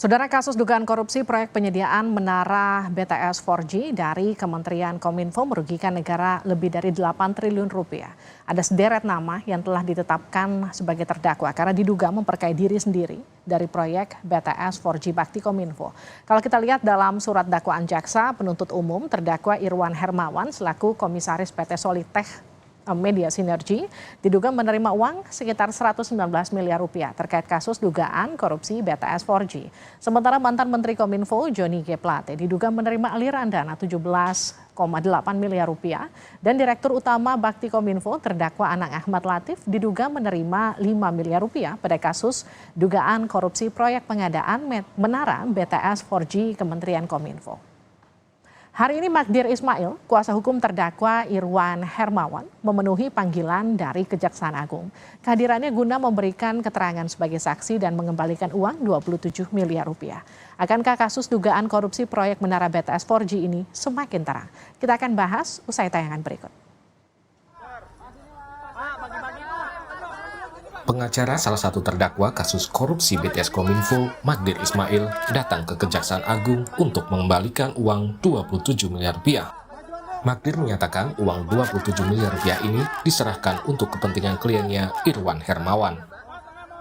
Saudara, kasus dugaan korupsi proyek penyediaan menara BTS 4G dari Kementerian Kominfo merugikan negara lebih dari 8 triliun rupiah. Ada sederet nama yang telah ditetapkan sebagai terdakwa karena diduga memperkaya diri sendiri dari proyek BTS 4G bakti Kominfo. Kalau kita lihat dalam surat dakwaan jaksa penuntut umum, terdakwa Irwan Hermawan selaku komisaris PT Solitech Media Sinergi diduga menerima uang sekitar 119 miliar rupiah terkait kasus dugaan korupsi BTS 4G. Sementara mantan Menteri Kominfo Johnny G. Plate diduga menerima aliran dana 17,8 miliar rupiah dan Direktur Utama Bakti Kominfo terdakwa Anang Ahmad Latif diduga menerima 5 miliar rupiah pada kasus dugaan korupsi proyek pengadaan menara BTS 4G Kementerian Kominfo. Hari ini Magdir Ismail, kuasa hukum terdakwa Irwan Hermawan, memenuhi panggilan dari Kejaksaan Agung. Kehadirannya guna memberikan keterangan sebagai saksi dan mengembalikan uang 27 miliar rupiah. Akankah kasus dugaan korupsi proyek menara BTS 4G ini semakin terang? Kita akan bahas usai tayangan berikut. Pengacara salah satu terdakwa kasus korupsi BTS Kominfo, Magdir Ismail, datang ke Kejaksaan Agung untuk mengembalikan uang 27 miliar rupiah. Magdir menyatakan uang 27 miliar rupiah ini diserahkan untuk kepentingan kliennya Irwan Hermawan.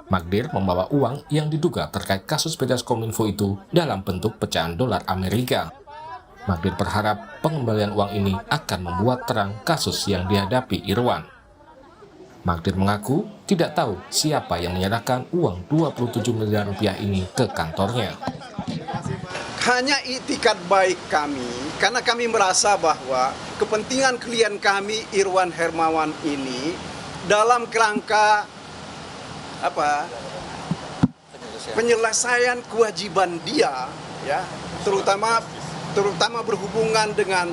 Magdir membawa uang yang diduga terkait kasus BTS Kominfo itu dalam bentuk pecahan dolar Amerika. Magdir berharap pengembalian uang ini akan membuat terang kasus yang dihadapi Irwan. Magdir mengaku tidak tahu siapa yang menyerahkan uang 27 miliar rupiah ini ke kantornya. Hanya itikad baik kami, karena kami merasa bahwa kepentingan klien kami Irwan Hermawan ini dalam kerangka penyelesaian kewajiban dia, ya, terutama berhubungan dengan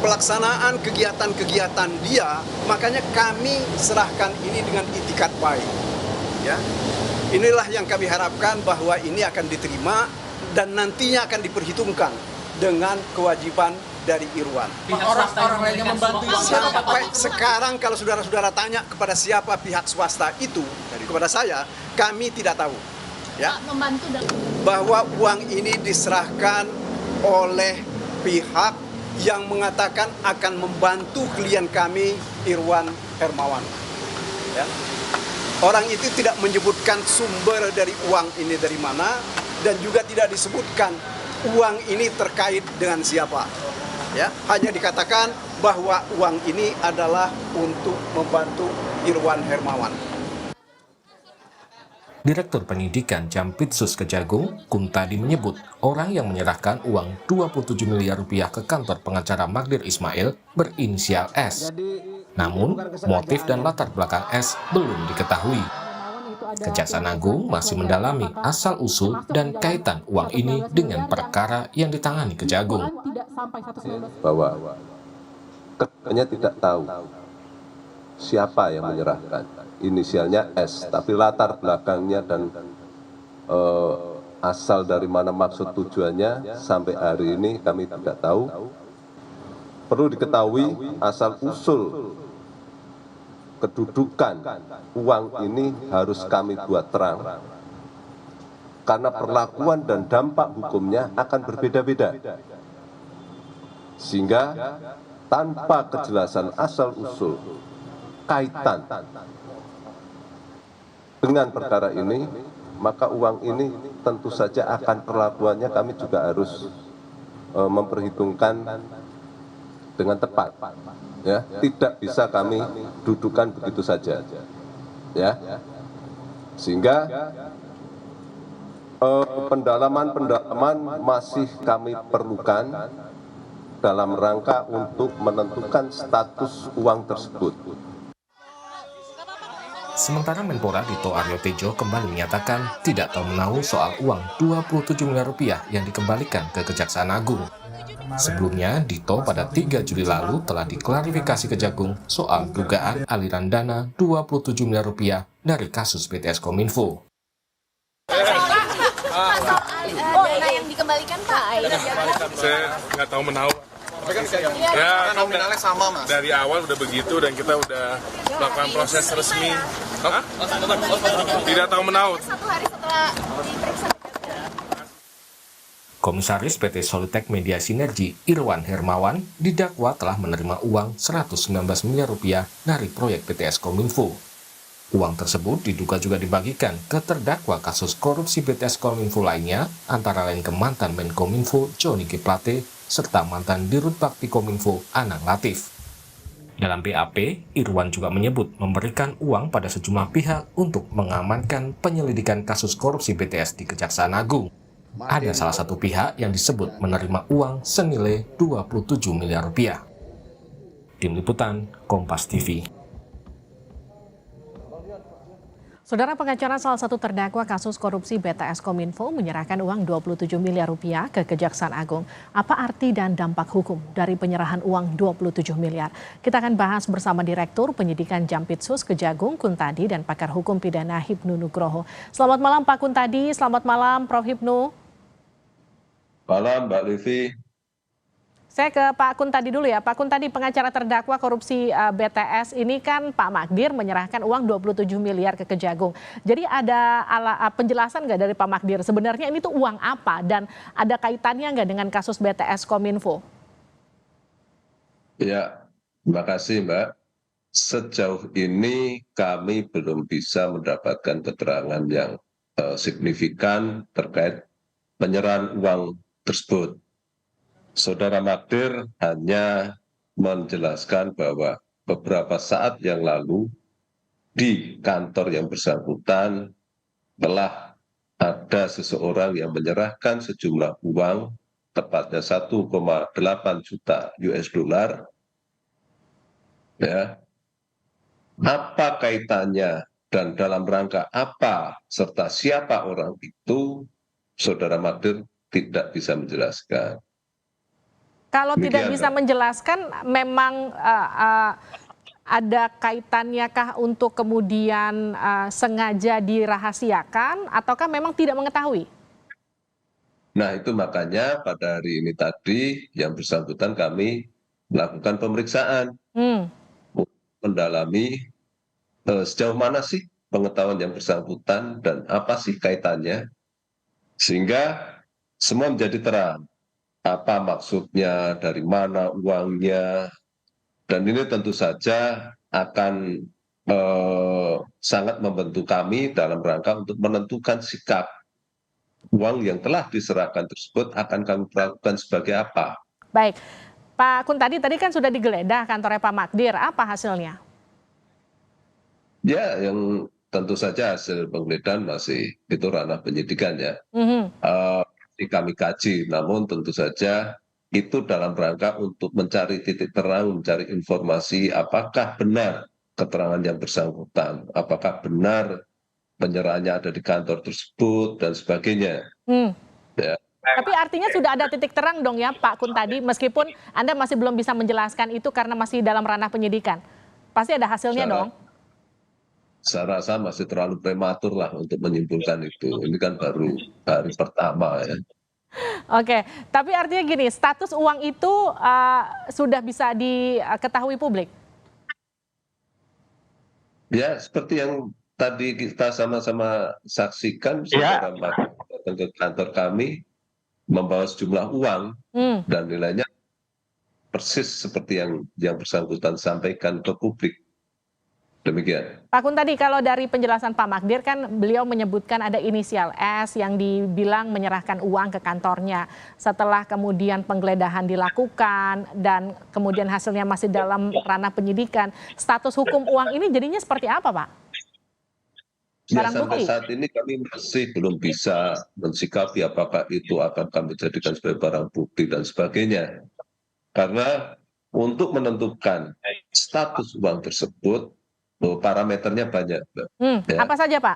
pelaksanaan kegiatan-kegiatan dia, makanya kami serahkan ini dengan itikad baik. Ya, inilah yang kami harapkan bahwa ini akan diterima dan nantinya akan diperhitungkan dengan kewajiban dari Irwan. Orang lain yang membantu sampai sekarang kalau saudara-saudara tanya kepada siapa pihak swasta itu, kepada saya, kami tidak tahu. Ya, bahwa uang ini diserahkan oleh pihak yang mengatakan akan membantu klien kami Irwan Hermawan. Ya. Orang itu tidak menyebutkan sumber dari uang ini dari mana dan juga tidak disebutkan uang ini terkait dengan siapa. Ya, hanya dikatakan bahwa uang ini adalah untuk membantu Irwan Hermawan. Direktur Penyidikan Jampitsus Kejagung, Kuntadi menyebut orang yang menyerahkan uang 27 miliar rupiah ke kantor pengacara Magdir Ismail berinisial S. Namun, motif dan latar belakang S belum diketahui. Kejaksaan Agung masih mendalami asal-usul dan kaitan uang ini dengan perkara yang ditangani Kejagung. Bahwa keduanya tidak tahu siapa yang menyerahkan. Inisialnya S, tapi latar belakangnya dan asal dari mana maksud tujuannya sampai hari ini kami tidak tahu. Perlu diketahui asal-usul kedudukan uang ini harus kami buat terang. Karena perlakuan dan dampak hukumnya akan berbeda-beda. Sehingga tanpa kejelasan asal-usul kaitan dengan perkara ini, maka uang ini tentu saja akan perlakuannya kami juga harus memperhitungkan dengan tepat. Ya, tidak bisa kami dudukan begitu saja. Ya, sehingga pendalaman masih kami perlukan dalam rangka untuk menentukan status uang tersebut. Sementara Menpora Dito Aryo Tejo kembali menyatakan tidak tahu menahu soal uang 27 miliar rupiah yang dikembalikan ke Kejaksaan Agung. Sebelumnya, Dito pada 3 Juli lalu telah diklarifikasi Kejagung soal dugaan aliran dana 27 miliar rupiah dari kasus BTS Kominfo. Dana yang dikembalikan Pak? Saya nggak tahu menahu. Ya, nominalnya sama, Mas. Dari awal udah begitu dan kita udah melakukan proses resmi. Hah? Tidak tahu menaut. Satu hari setelah diperiksa. Komisaris PT Solitech Media Sinergi Irwan Hermawan didakwa telah menerima uang 119 miliar rupiah dari proyek BTS Kominfo. Uang tersebut diduga juga dibagikan ke terdakwa kasus korupsi BTS Kominfo lainnya, antara lain ke mantan Menkominfo Johnny G. Plate serta mantan Dirut Bakti Kominfo Anang Latif. Dalam BAP, Irwan juga menyebut memberikan uang pada sejumlah pihak untuk mengamankan penyelidikan kasus korupsi BTS di Kejaksaan Agung. Ada salah satu pihak yang disebut menerima uang senilai 27 miliar rupiah. Tim Liputan, Kompas TV. Saudara pengacara salah satu terdakwa kasus korupsi BTS Kominfo menyerahkan uang 27 miliar rupiah ke Kejaksaan Agung. Apa arti dan dampak hukum dari penyerahan uang 27 miliar? Kita akan bahas bersama Direktur Penyidikan Jampitsus Kejagung Kuntadi dan pakar hukum pidana Hipnu Nugroho. Selamat malam Pak Kuntadi, selamat malam Prof. Hipnu. Malam Mbak Livi. Saya ke Pak Kuntadi dulu ya. Pak Kuntadi, pengacara terdakwa korupsi BTS ini kan Pak Magdir menyerahkan uang 27 miliar ke Kejagung. Jadi ada penjelasan nggak dari Pak Magdir? Sebenarnya ini tuh uang apa dan ada kaitannya nggak dengan kasus BTS Kominfo? Ya, terima kasih Mbak. Sejauh ini kami belum bisa mendapatkan keterangan yang signifikan terkait penyerahan uang tersebut. Saudara Magdir hanya menjelaskan bahwa beberapa saat yang lalu di kantor yang bersangkutan telah ada seseorang yang menyerahkan sejumlah uang, tepatnya 1,8 juta US dollar. Ya. Apa kaitannya dan dalam rangka apa serta siapa orang itu, Saudara Magdir tidak bisa menjelaskan. Kalau tidak bisa menjelaskan, memang ada kaitannya kah untuk kemudian sengaja dirahasiakan ataukah memang tidak mengetahui? Nah itu makanya pada hari ini tadi yang bersangkutan kami melakukan pemeriksaan. Mendalami sejauh mana sih pengetahuan yang bersangkutan dan apa sih kaitannya. Sehingga semua menjadi terang. Apa maksudnya, dari mana uangnya, dan ini tentu saja akan sangat membantu kami dalam rangka untuk menentukan sikap uang yang telah diserahkan tersebut akan kami lakukan sebagai apa. Baik, Pak Kuntadi tadi kan sudah digeledah kantornya Pak Magdir, apa hasilnya? Ya, yang tentu saja hasil penggeledahan masih itu ranah penyidikan ya. Kami kaji, namun tentu saja itu dalam rangka untuk mencari titik terang, mencari informasi apakah benar keterangan yang bersangkutan, apakah benar penyerahannya ada di kantor tersebut dan sebagainya. Ya. Tapi artinya sudah ada titik terang dong ya Pak Kuntadi, meskipun Anda masih belum bisa menjelaskan itu karena masih dalam ranah penyidikan. Pasti ada hasilnya dong. Saya rasa masih terlalu prematur lah untuk menyimpulkan itu. Ini kan baru hari pertama ya. Oke, tapi artinya gini, status uang itu sudah bisa diketahui publik? Ya, seperti yang tadi kita sama-sama saksikan, saudara datang ke kantor kami, membawa sejumlah uang dan nilainya persis seperti yang bersangkutan sampaikan ke publik. Demikian. Pak Kuntadi, kalau dari penjelasan Pak Magdir kan beliau menyebutkan ada inisial S yang dibilang menyerahkan uang ke kantornya. Setelah kemudian penggeledahan dilakukan dan kemudian hasilnya masih dalam ranah penyidikan, status hukum uang ini jadinya seperti apa Pak? Ya, sampai saat ini kami masih belum bisa mensikapi apakah itu akan kami jadikan sebagai barang bukti dan sebagainya. Karena untuk menentukan status uang tersebut, parameternya banyak. Ya. Apa saja Pak?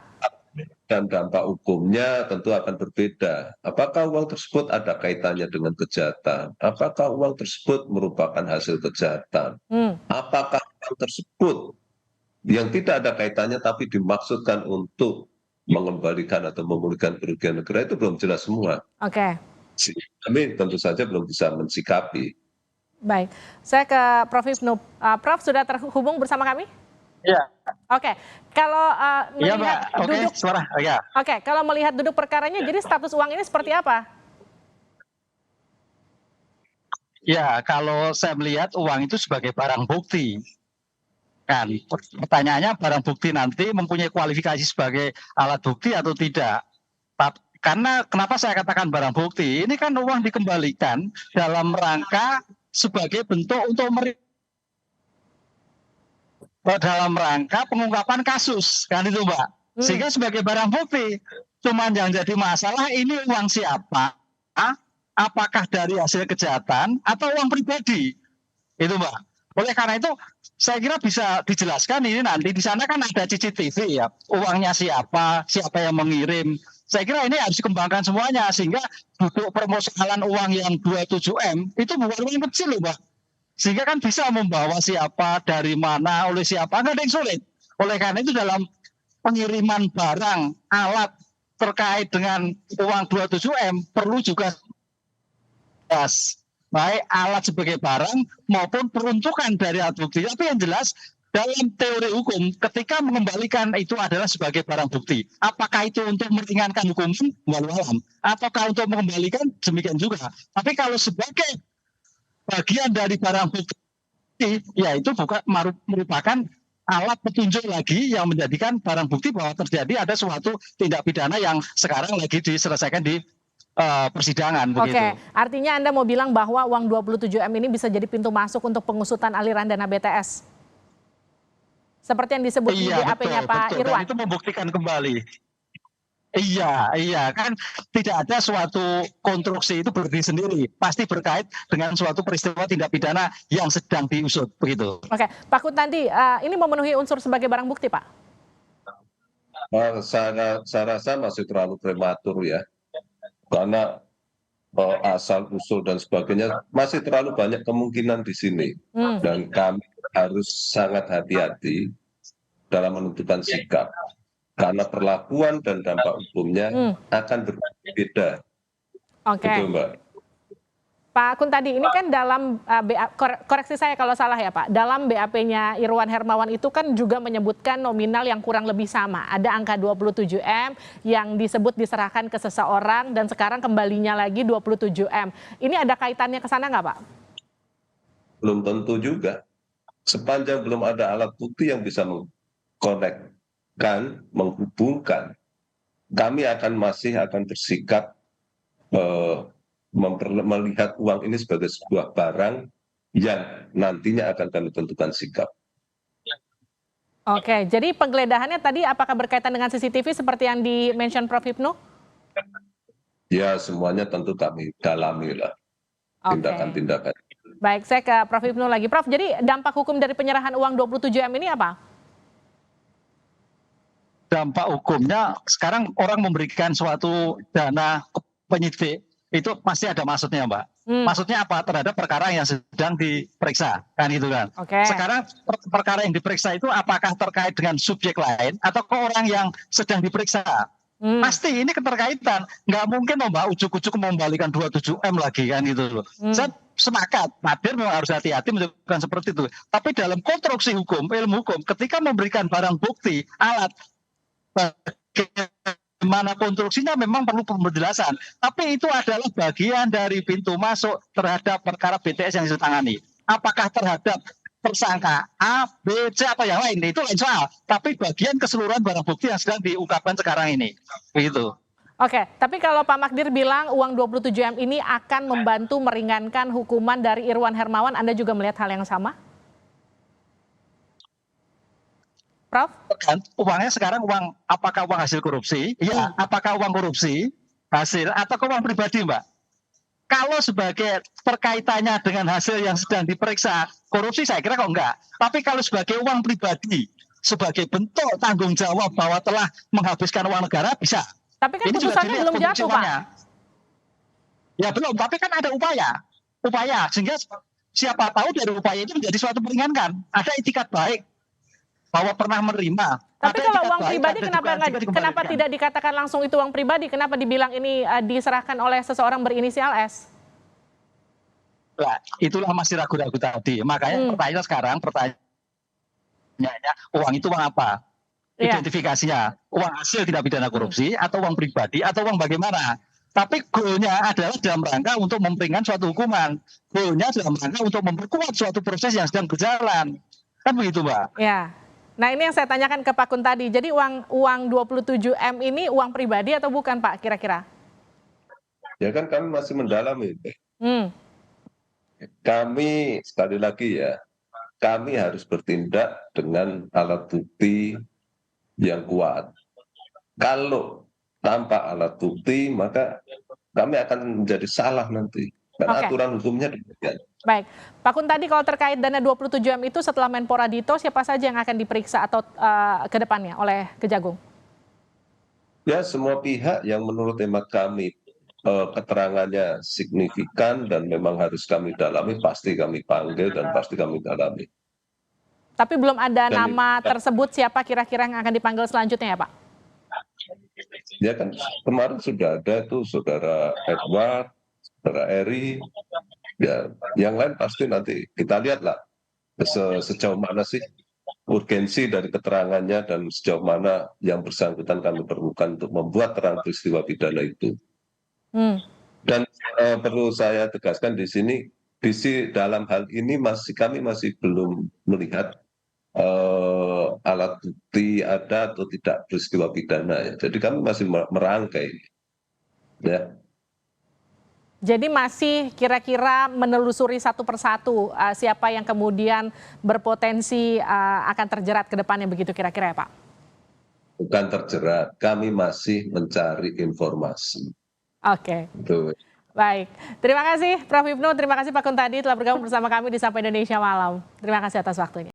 Dan dampak hukumnya tentu akan berbeda. Apakah uang tersebut ada kaitannya dengan kejahatan? Apakah uang tersebut merupakan hasil kejahatan? Apakah uang tersebut yang tidak ada kaitannya tapi dimaksudkan untuk mengembalikan atau memulihkan kerugian negara, itu belum jelas semua. Oke. Kami tentu saja belum bisa mensikapi. Baik, saya ke Prof. Hipnu. Prof sudah terhubung bersama kami? Iya. Oke, kalau Iya, melihat Mbak. Oke, duduk, suara. Ya. oke, kalau melihat duduk perkaranya, jadi status uang ini seperti apa? Ya, kalau saya melihat uang itu sebagai barang bukti. Kan, pertanyaannya barang bukti nanti mempunyai kualifikasi sebagai alat bukti atau tidak. Karena kenapa saya katakan barang bukti? Ini kan uang dikembalikan dalam rangka sebagai bentuk untuk dalam rangka pengungkapan kasus, kan itu Mbak. Sehingga sebagai barang bukti. Cuman yang jadi masalah ini uang siapa? Apakah dari hasil kejahatan atau uang pribadi? Itu Mbak. Oleh karena itu saya kira bisa dijelaskan ini nanti di sana kan ada CCTV ya. Uangnya siapa yang mengirim. Saya kira ini harus dikembangkan semuanya sehingga duduk permohonan uang yang 27M itu bukan uang kecil loh Mbak. Sehingga kan bisa membawa siapa, dari mana, oleh siapa, nggak ada yang sulit. Oleh karena itu dalam pengiriman barang, alat terkait dengan uang 27M perlu juga baik alat sebagai barang maupun peruntukan dari alat bukti. Tapi yang jelas dalam teori hukum ketika mengembalikan itu adalah sebagai barang bukti. Apakah itu untuk meringankan hukuman? Walau alam. Ataukah untuk mengembalikan? Demikian juga. Tapi kalau sebagai bagian dari barang bukti, ya itu bukan merupakan alat petunjuk lagi yang menjadikan barang bukti bahwa terjadi ada suatu tindak pidana yang sekarang lagi diselesaikan di persidangan. Begitu. Oke, artinya Anda mau bilang bahwa uang 27M ini bisa jadi pintu masuk untuk pengusutan aliran dana BTS? Seperti yang disebut di BAP-nya Pak Irwan? Dan itu membuktikan kembali. Iya, kan tidak ada suatu konstruksi itu berdiri sendiri. Pasti berkait dengan suatu peristiwa tindak pidana yang sedang diusut. Begitu. Oke, Pak Kuntadi, ini memenuhi unsur sebagai barang bukti, Pak? Saya rasa masih terlalu prematur ya. Karena asal-usul dan sebagainya masih terlalu banyak kemungkinan di sini. Dan kami harus sangat hati-hati dalam menentukan sikap. Karena perlakuan dan dampak hukumnya akan berbeda. Oke. Gitu, Mbak. Pak Kuntadi, ini kan dalam koreksi saya kalau salah ya Pak, dalam BAP-nya Irwan Hermawan itu kan juga menyebutkan nominal yang kurang lebih sama. Ada angka 27M yang disebut diserahkan ke seseorang dan sekarang kembalinya lagi 27M. Ini ada kaitannya ke sana nggak Pak? Belum tentu juga. Sepanjang belum ada alat bukti yang bisa mengkonekkan, menghubungkan, kami masih akan bersikap melihat uang ini sebagai sebuah barang yang nantinya akan kami tentukan sikap. Oke, jadi penggeledahannya tadi apakah berkaitan dengan CCTV seperti yang di-mention Prof. Hipnu? Ya, semuanya tentu kami dalami lah tindakan-tindakan. Baik, saya ke Prof. Hipnu lagi. Prof, jadi dampak hukum dari penyerahan uang 27M ini apa? Dampak hukumnya sekarang orang memberikan suatu dana penyidik itu pasti ada maksudnya Mbak. Maksudnya apa? Terhadap perkara yang sedang diperiksa, kan gitu kan. Sekarang perkara yang diperiksa itu apakah terkait dengan subjek lain atau ke orang yang sedang diperiksa? Pasti ini keterkaitan. Nggak mungkin Mbak ujuk-ujuk membalikan 27M lagi kan gitu loh. Saya sepakat, Magdir memang harus hati-hati menunjukkan seperti itu. Tapi dalam konstruksi hukum, ilmu hukum, ketika memberikan barang bukti, alat, bagaimana konstruksinya memang perlu penjelasan. Tapi itu adalah bagian dari pintu masuk terhadap perkara BTS yang ditangani. Apakah terhadap tersangka A, B, C atau yang lain, itu lain soal. Tapi bagian keseluruhan barang bukti yang sedang diungkapkan sekarang ini. Begitu. Oke, tapi kalau Pak Magdir bilang uang 27M ini akan membantu meringankan hukuman dari Irwan Hermawan, Anda juga melihat hal yang sama? Prof? Uangnya sekarang apakah uang hasil korupsi? Ya, apakah uang korupsi hasil atau uang pribadi, Mbak? Kalau sebagai perkaitannya dengan hasil yang sedang diperiksa korupsi, saya kira kok enggak. Tapi kalau sebagai uang pribadi, sebagai bentuk tanggung jawab bahwa telah menghabiskan uang negara, bisa. Tapi kan putusannya belum jatuh, Pak. Ya belum, tapi kan ada upaya. Sehingga siapa tahu dari upaya itu menjadi suatu meringankan. Ada itikat baik bahwa pernah menerima. Tapi kalau uang pribadi kenapa tidak dikatakan langsung itu uang pribadi? Kenapa dibilang ini diserahkan oleh seseorang berinisial S? Nah, itulah masih ragu-ragu tadi. Makanya pertanyaannya uang itu uang apa? Iya. Identifikasinya, uang hasil tindak pidana korupsi atau uang pribadi atau uang bagaimana? Tapi goalnya adalah dalam rangka untuk memperingan suatu hukuman. Goalnya dalam rangka untuk memperkuat suatu proses yang sedang berjalan. Kan begitu, Mbak? Ya. Nah, ini yang saya tanyakan ke Pak Kun tadi. Jadi uang 27M ini uang pribadi atau bukan, Pak, kira-kira? Ya kan kami masih mendalami. Hmm. Kami sekali lagi ya, kami harus bertindak dengan alat bukti yang kuat. Kalau tanpa alat bukti, maka kami akan menjadi salah nanti. Karena Oke. aturan hukumnya demikian. Baik, Pak Kun tadi kalau terkait dana 27M itu setelah Menpora Dito, siapa saja yang akan diperiksa atau ke depannya oleh Kejagung? Ya, semua pihak yang menurut hemat kami keterangannya signifikan dan memang harus kami dalami, pasti kami panggil dan pasti kami dalami. Tapi belum ada Dan nama tersebut siapa kira-kira yang akan dipanggil selanjutnya ya, Pak? Ya kan kemarin sudah ada tuh Saudara Edward, Saudara Eri, ya yang lain pasti nanti kita lihatlah sejauh mana sih urgensi dari keterangannya dan sejauh mana yang bersangkutan kami perlukan untuk membuat terang peristiwa pidana itu. Dan perlu saya tegaskan di sini, dalam hal ini kami masih belum melihat alat bukti ada atau tidak peristiwa pidana ya. Jadi kami masih merangkai ya. Jadi masih kira-kira menelusuri satu persatu siapa yang kemudian berpotensi akan terjerat ke depannya begitu kira-kira ya, Pak? Bukan terjerat, kami masih mencari informasi. Oke. Betul. Baik, terima kasih Prof. Ibnu, terima kasih Pak Kun tadi telah bergabung bersama kami di Sapa Indonesia Malam. Terima kasih atas waktunya.